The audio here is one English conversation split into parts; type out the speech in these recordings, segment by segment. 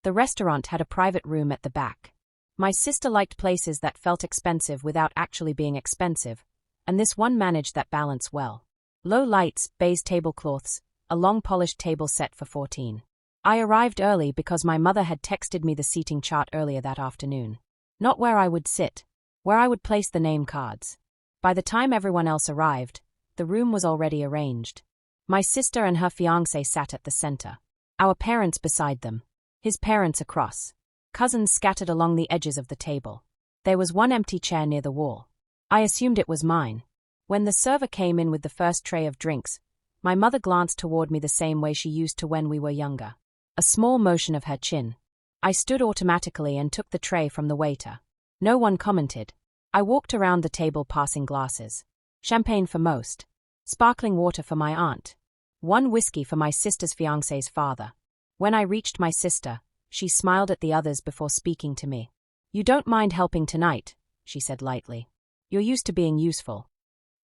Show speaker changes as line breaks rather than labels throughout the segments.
The restaurant had a private room at the back. My sister liked places that felt expensive without actually being expensive, and this one managed that balance well. Low lights, beige tablecloths, a long polished table set for 14. I arrived early because my mother had texted me the seating chart earlier that afternoon. Not where I would sit, where I would place the name cards. By the time everyone else arrived, the room was already arranged. My sister and her fiancé sat at the center. Our parents beside them. His parents across. Cousins scattered along the edges of the table. There was one empty chair near the wall. I assumed it was mine. When the server came in with the first tray of drinks, my mother glanced toward me the same way she used to when we were younger. A small motion of her chin. I stood automatically and took the tray from the waiter. No one commented. I walked around the table passing glasses. Champagne for most. Sparkling water for my aunt. One whiskey for my sister's fiancé's father. When I reached my sister, she smiled at the others before speaking to me. "You don't mind helping tonight," she said lightly. "You're used to being useful."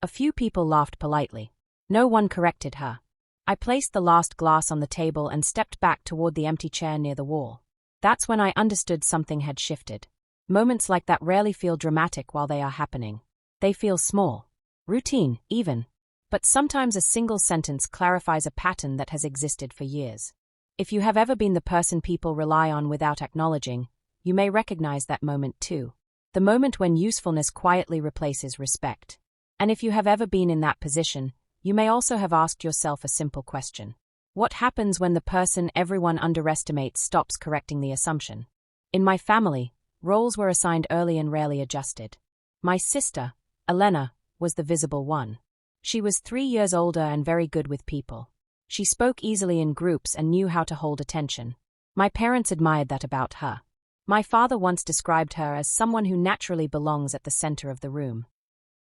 A few people laughed politely. No one corrected her. I placed the last glass on the table and stepped back toward the empty chair near the wall. That's when I understood something had shifted. Moments like that rarely feel dramatic while they are happening. They feel small. Routine, even. But sometimes a single sentence clarifies a pattern that has existed for years. If you have ever been the person people rely on without acknowledging, you may recognize that moment too. The moment when usefulness quietly replaces respect. And if you have ever been in that position, you may also have asked yourself a simple question. What happens when the person everyone underestimates stops correcting the assumption? In my family, roles were assigned early and rarely adjusted. My sister, Elena, was the visible one. She was 3 years older and very good with people. She spoke easily in groups and knew how to hold attention. My parents admired that about her. My father once described her as someone who naturally belongs at the center of the room.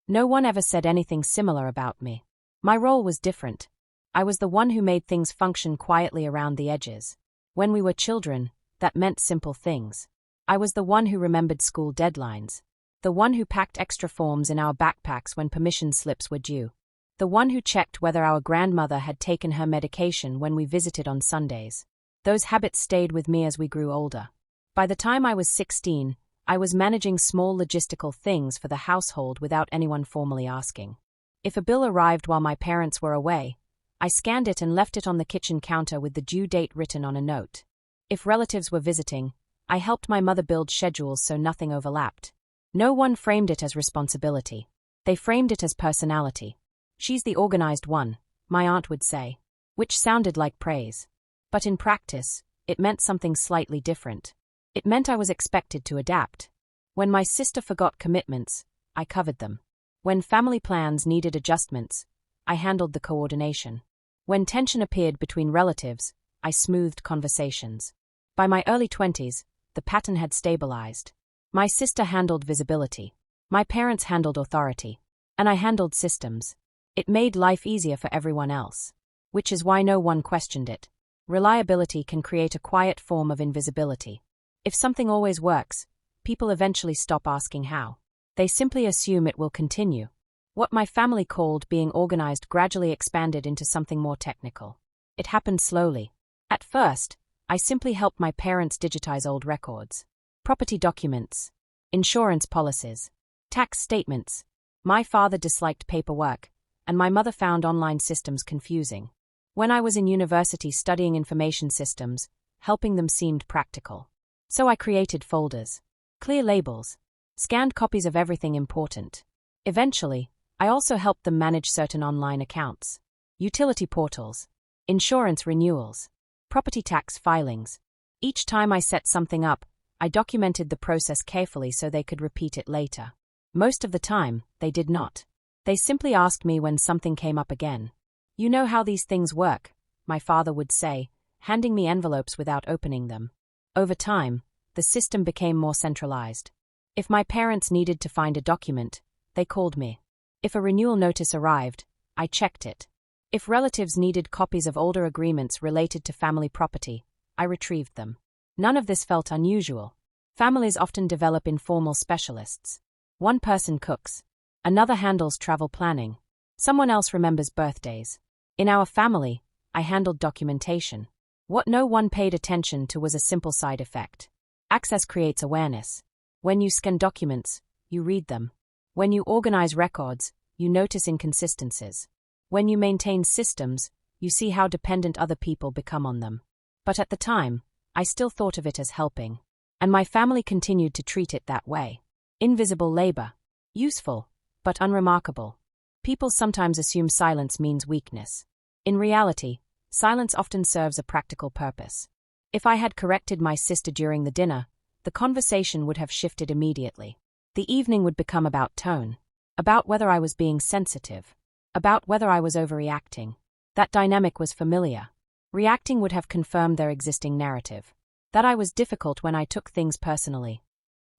No one ever said anything similar about me. My role was different. I was the one who made things function quietly around the edges. When we were children, that meant simple things. I was the one who remembered school deadlines. The one who packed extra forms in our backpacks when permission slips were due. The one who checked whether our grandmother had taken her medication when we visited on Sundays. Those habits stayed with me as we grew older. By the time I was 16, I was managing small logistical things for the household without anyone formally asking. If a bill arrived while my parents were away, I scanned it and left it on the kitchen counter with the due date written on a note. If relatives were visiting, I helped my mother build schedules so nothing overlapped. No one framed it as responsibility. They framed it as personality. "She's the organized one," my aunt would say, which sounded like praise. But in practice, it meant something slightly different. It meant I was expected to adapt. When my sister forgot commitments, I covered them. When family plans needed adjustments, I handled the coordination. When tension appeared between relatives, I smoothed conversations. By my early 20s, the pattern had stabilized. My sister handled visibility. My parents handled authority. And I handled systems. It made life easier for everyone else. Which is why no one questioned it. Reliability can create a quiet form of invisibility. If something always works, people eventually stop asking how. They simply assume it will continue. What my family called being organized gradually expanded into something more technical. It happened slowly. At first, I simply helped my parents digitize old records. Property documents. Insurance policies. Tax statements. My father disliked paperwork, and my mother found online systems confusing. When I was in university studying information systems, helping them seemed practical. So I created folders. Clear labels. Scanned copies of everything important. Eventually, I also helped them manage certain online accounts. Utility portals. Insurance renewals. Property tax filings. Each time I set something up, I documented the process carefully so they could repeat it later. Most of the time, they did not. They simply asked me when something came up again. "You know how these things work," my father would say, handing me envelopes without opening them. Over time, the system became more centralized. If my parents needed to find a document, they called me. If a renewal notice arrived, I checked it. If relatives needed copies of older agreements related to family property, I retrieved them. None of this felt unusual. Families often develop informal specialists. One person cooks. Another handles travel planning. Someone else remembers birthdays. In our family, I handled documentation. What no one paid attention to was a simple side effect. Access creates awareness. When you scan documents, you read them. When you organize records, you notice inconsistencies. When you maintain systems, you see how dependent other people become on them. But at the time, I still thought of it as helping. And my family continued to treat it that way. Invisible labor. Useful, but unremarkable. People sometimes assume silence means weakness. In reality, silence often serves a practical purpose. If I had corrected my sister during the dinner, the conversation would have shifted immediately. The evening would become about tone, about whether I was being sensitive, about whether I was overreacting. That dynamic was familiar. Reacting would have confirmed their existing narrative. That I was difficult when I took things personally.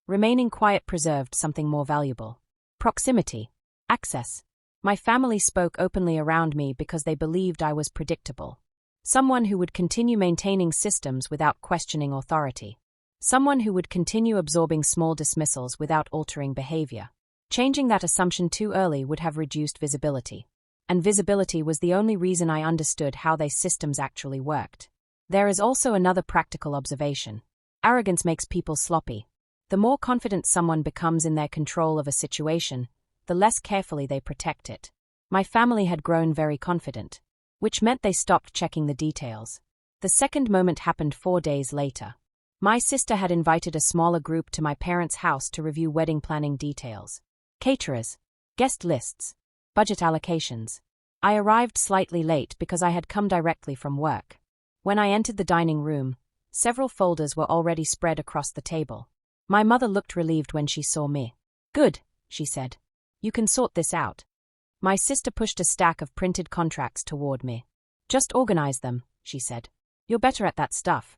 Remaining quiet preserved something more valuable. Proximity. Access. My family spoke openly around me because they believed I was predictable. Someone who would continue maintaining systems without questioning authority. Someone who would continue absorbing small dismissals without altering behavior. Changing that assumption too early would have reduced visibility. And visibility was the only reason I understood how their systems actually worked. There is also another practical observation. Arrogance makes people sloppy. The more confident someone becomes in their control of a situation, the less carefully they protect it. My family had grown very confident, which meant they stopped checking the details. The second moment happened 4 days later. My sister had invited a smaller group to my parents' house to review wedding planning details. Caterers, guest lists, budget allocations. I arrived slightly late because I had come directly from work. When I entered the dining room, several folders were already spread across the table. My mother looked relieved when she saw me. "Good," she said. "You can sort this out." My sister pushed a stack of printed contracts toward me. "Just organize them," she said. "You're better at that stuff."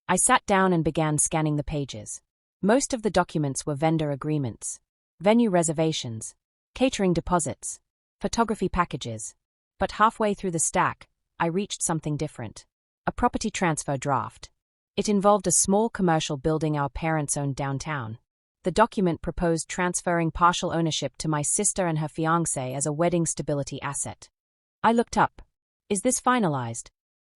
I sat down and began scanning the pages. Most of the documents were vendor agreements, venue reservations, catering deposits, photography packages. But halfway through the stack, I reached something different. A property transfer draft. It involved a small commercial building our parents owned downtown. The document proposed transferring partial ownership to my sister and her fiancé as a wedding stability asset. I looked up. "Is this finalized?"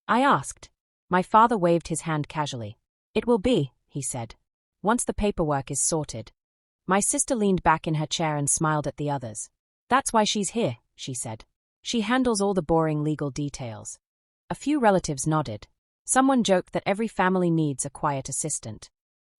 I asked. My father waved his hand casually. "It will be," he said, "once the paperwork is sorted." My sister leaned back in her chair and smiled at the others. "That's why she's here," she said. "She handles all the boring legal details." A few relatives nodded. Someone joked that every family needs a quiet assistant.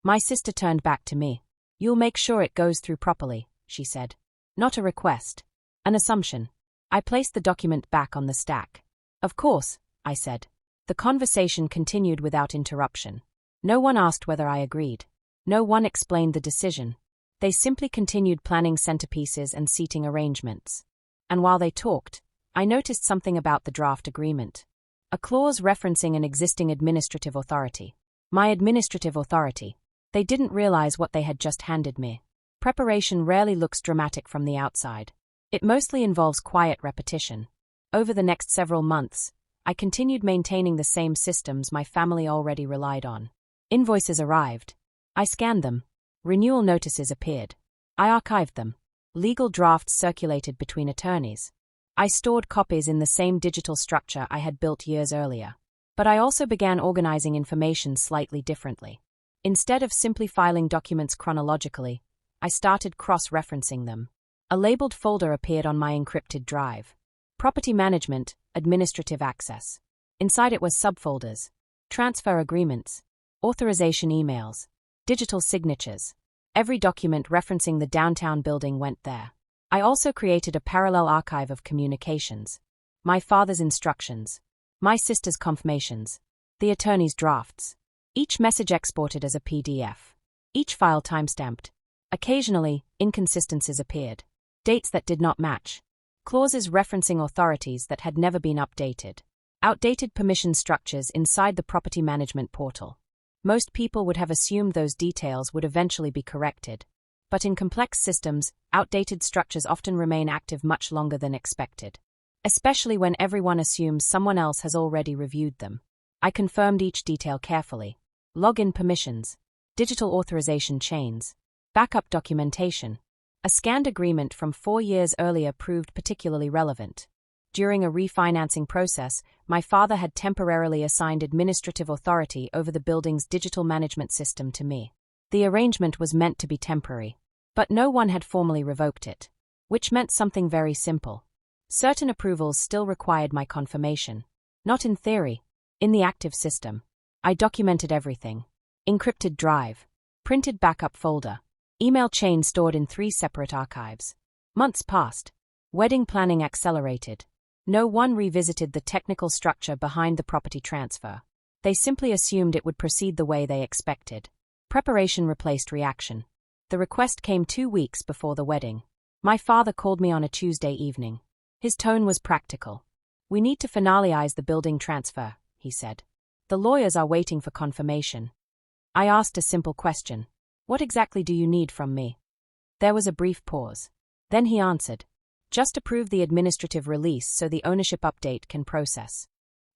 My sister turned back to me. "You'll make sure it goes through properly," she said. "Not a request. An assumption." I placed the document back on the stack. "Of course," I said. The conversation continued without interruption. No one asked whether I agreed. No one explained the decision. They simply continued planning centerpieces and seating arrangements. And while they talked, I noticed something about the draft agreement. A clause referencing an existing administrative authority. My administrative authority. They didn't realize what they had just handed me. Preparation rarely looks dramatic from the outside. It mostly involves quiet repetition. Over the next several months, I continued maintaining the same systems my family already relied on. Invoices arrived. I scanned them. Renewal notices appeared. I archived them. Legal drafts circulated between attorneys. I stored copies in the same digital structure I had built years earlier. But I also began organizing information slightly differently. Instead of simply filing documents chronologically, I started cross-referencing them. A labeled folder appeared on my encrypted drive. Property Management, Administrative Access. Inside it was subfolders, transfer agreements, authorization emails, digital signatures. Every document referencing the downtown building went there. I also created a parallel archive of communications. My father's instructions, my sister's confirmations, the attorney's drafts. Each message exported as a PDF. Each file timestamped. Occasionally, inconsistencies appeared. Dates that did not match. Clauses referencing authorities that had never been updated. Outdated permission structures inside the property management portal. Most people would have assumed those details would eventually be corrected. But in complex systems, outdated structures often remain active much longer than expected. Especially when everyone assumes someone else has already reviewed them. I confirmed each detail carefully. Login permissions. Digital authorization chains. Backup documentation. A scanned agreement from 4 years earlier proved particularly relevant. During a refinancing process, my father had temporarily assigned administrative authority over the building's digital management system to me. The arrangement was meant to be temporary, but no one had formally revoked it, which meant something very simple. Certain approvals still required my confirmation. Not in theory, in the active system. I documented everything. Encrypted drive, printed backup folder, email chain stored in 3 separate archives. Months passed. Wedding planning accelerated. No one revisited the technical structure behind the property transfer. They simply assumed it would proceed the way they expected. Preparation replaced reaction. The request came 2 weeks before the wedding. My father called me on a Tuesday evening. His tone was practical. "We need to finalize the building transfer," he said. "The lawyers are waiting for confirmation." I asked a simple question. "What exactly do you need from me?" There was a brief pause. Then he answered, "Just approve the administrative release so the ownership update can process.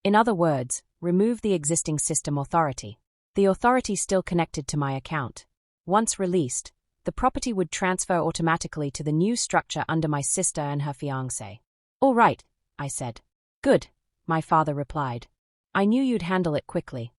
In other words, remove the existing system authority. The authority still connected to my account. Once released, the property would transfer automatically to the new structure under my sister and her fiancé." "All right," I said. "Good," my father replied. "I knew you'd handle it quickly."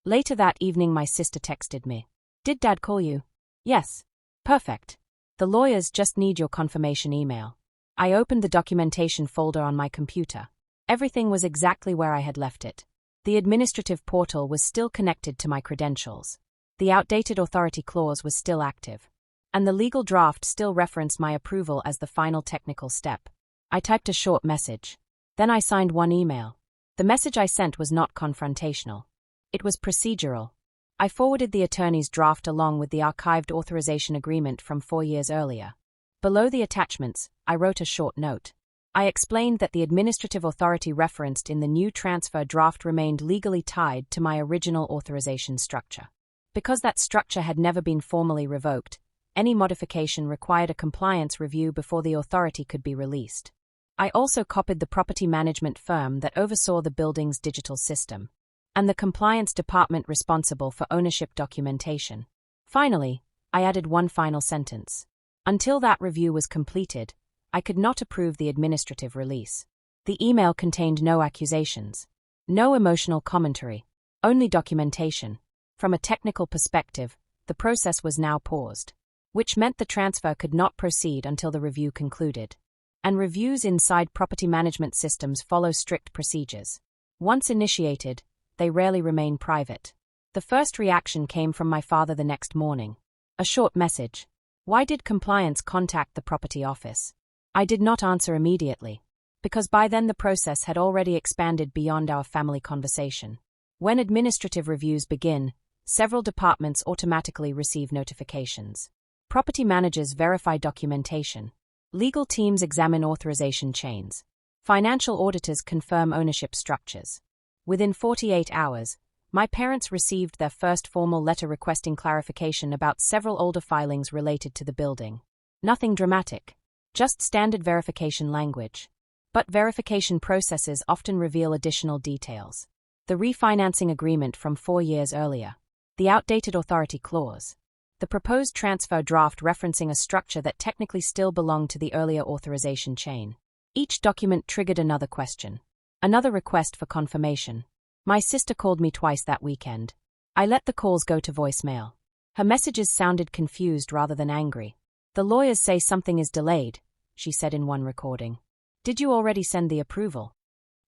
Later that evening my sister texted me. "Did Dad call you?" "Yes." "Perfect. The lawyers just need your confirmation email." I opened the documentation folder on my computer. Everything was exactly where I had left it. The administrative portal was still connected to my credentials. The outdated authority clause was still active. And the legal draft still referenced my approval as the final technical step. I typed a short message. Then I signed one email. The message I sent was not confrontational. It was procedural. I forwarded the attorney's draft along with the archived authorization agreement from 4 years earlier. Below the attachments, I wrote a short note. I explained that the administrative authority referenced in the new transfer draft remained legally tied to my original authorization structure. Because that structure had never been formally revoked, any modification required a compliance review before the authority could be released. I also copied the property management firm that oversaw the building's digital system, and the compliance department responsible for ownership documentation. Finally, I added one final sentence. Until that review was completed, I could not approve the administrative release. The email contained no accusations, no emotional commentary, only documentation. From a technical perspective, the process was now paused, which meant the transfer could not proceed until the review concluded. And reviews inside property management systems follow strict procedures. Once initiated, they rarely remain private. The first reaction came from my father the next morning. A short message. "Why did compliance contact the property office?" I did not answer immediately, because by then the process had already expanded beyond our family conversation. When administrative reviews begin, several departments automatically receive notifications. Property managers verify documentation. Legal teams examine authorization chains. Financial auditors confirm ownership structures. Within 48 hours, my parents received their first formal letter requesting clarification about several older filings related to the building. Nothing dramatic, just standard verification language. But verification processes often reveal additional details. The refinancing agreement from 4 years earlier. The outdated authority clause. The proposed transfer draft referencing a structure that technically still belonged to the earlier authorization chain. Each document triggered another question. Another request for confirmation. My sister called me twice that weekend. I let the calls go to voicemail. Her messages sounded confused rather than angry. "The lawyers say something is delayed," she said in one recording. "Did you already send the approval?"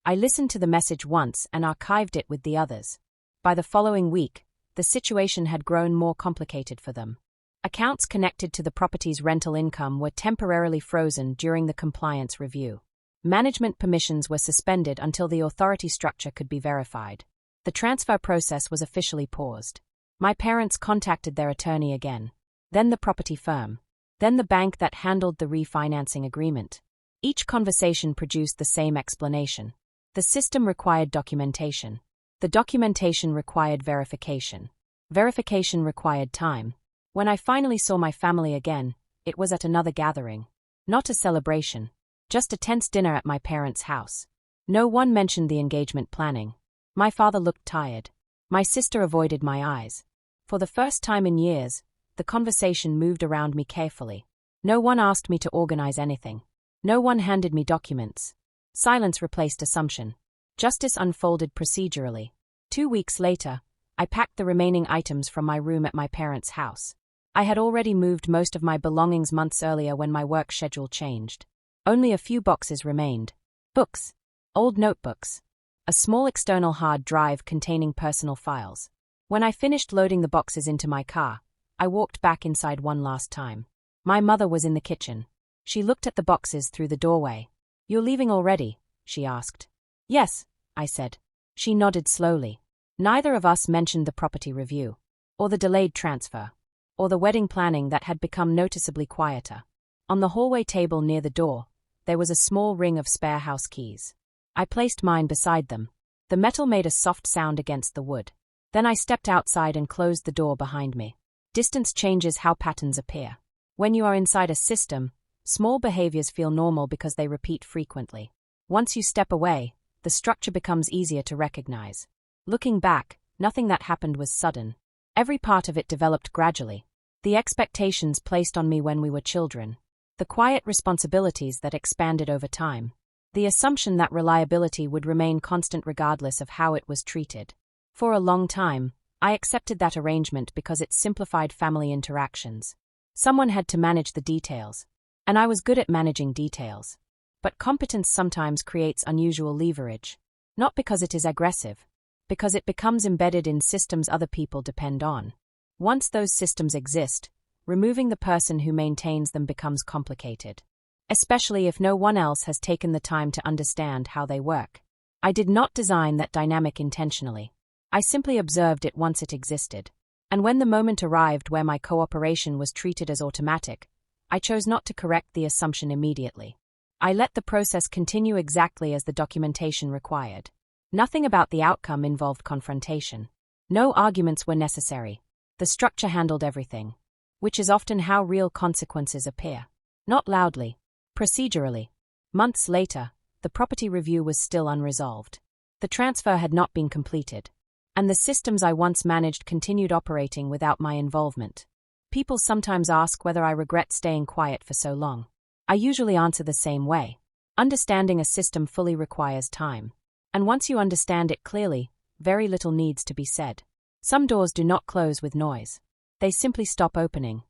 I listened to the message once and archived it with the others. By the following week, the situation had grown more complicated for them. Accounts connected to the property's rental income were temporarily frozen during the compliance review. Management permissions were suspended until the authority structure could be verified. The transfer process was officially paused. My parents contacted their attorney again, then the property firm, then the bank that handled the refinancing agreement. Each conversation produced the same explanation. The system required documentation. The documentation required verification. Verification required time. When I finally saw my family again, it was at another gathering. Not a celebration. Just a tense dinner at my parents' house. No one mentioned the engagement planning. My father looked tired. My sister avoided my eyes. For the first time in years, the conversation moved around me carefully. No one asked me to organize anything. No one handed me documents. Silence replaced assumption. Justice unfolded procedurally. 2 weeks later, I packed the remaining items from my room at my parents' house. I had already moved most of my belongings months earlier when my work schedule changed. Only a few boxes remained. Books. Old notebooks. A small external hard drive containing personal files. When I finished loading the boxes into my car, I walked back inside one last time. My mother was in the kitchen. She looked at the boxes through the doorway. "You're leaving already?" she asked. "Yes," I said. She nodded slowly. Neither of us mentioned the property review, or the delayed transfer, or the wedding planning that had become noticeably quieter. On the hallway table near the door, there was a small ring of spare house keys. I placed mine beside them. The metal made a soft sound against the wood. Then I stepped outside and closed the door behind me. Distance changes how patterns appear. When you are inside a system, small behaviors feel normal because they repeat frequently. Once you step away, the structure becomes easier to recognize. Looking back, nothing that happened was sudden. Every part of it developed gradually. The expectations placed on me when we were children. The quiet responsibilities that expanded over time. The assumption that reliability would remain constant regardless of how it was treated. For a long time, I accepted that arrangement because it simplified family interactions. Someone had to manage the details. And I was good at managing details. But competence sometimes creates unusual leverage. Not because it is aggressive, because it becomes embedded in systems other people depend on. Once those systems exist, removing the person who maintains them becomes complicated. Especially if no one else has taken the time to understand how they work. I did not design that dynamic intentionally. I simply observed it once it existed. And when the moment arrived where my cooperation was treated as automatic, I chose not to correct the assumption immediately. I let the process continue exactly as the documentation required. Nothing about the outcome involved confrontation. No arguments were necessary. The structure handled everything. Which is often how real consequences appear. Not loudly. Procedurally. Months later, the property review was still unresolved. The transfer had not been completed. And the systems I once managed continued operating without my involvement. People sometimes ask whether I regret staying quiet for so long. I usually answer the same way. Understanding a system fully requires time. And once you understand it clearly, very little needs to be said. Some doors do not close with noise. They simply stop opening.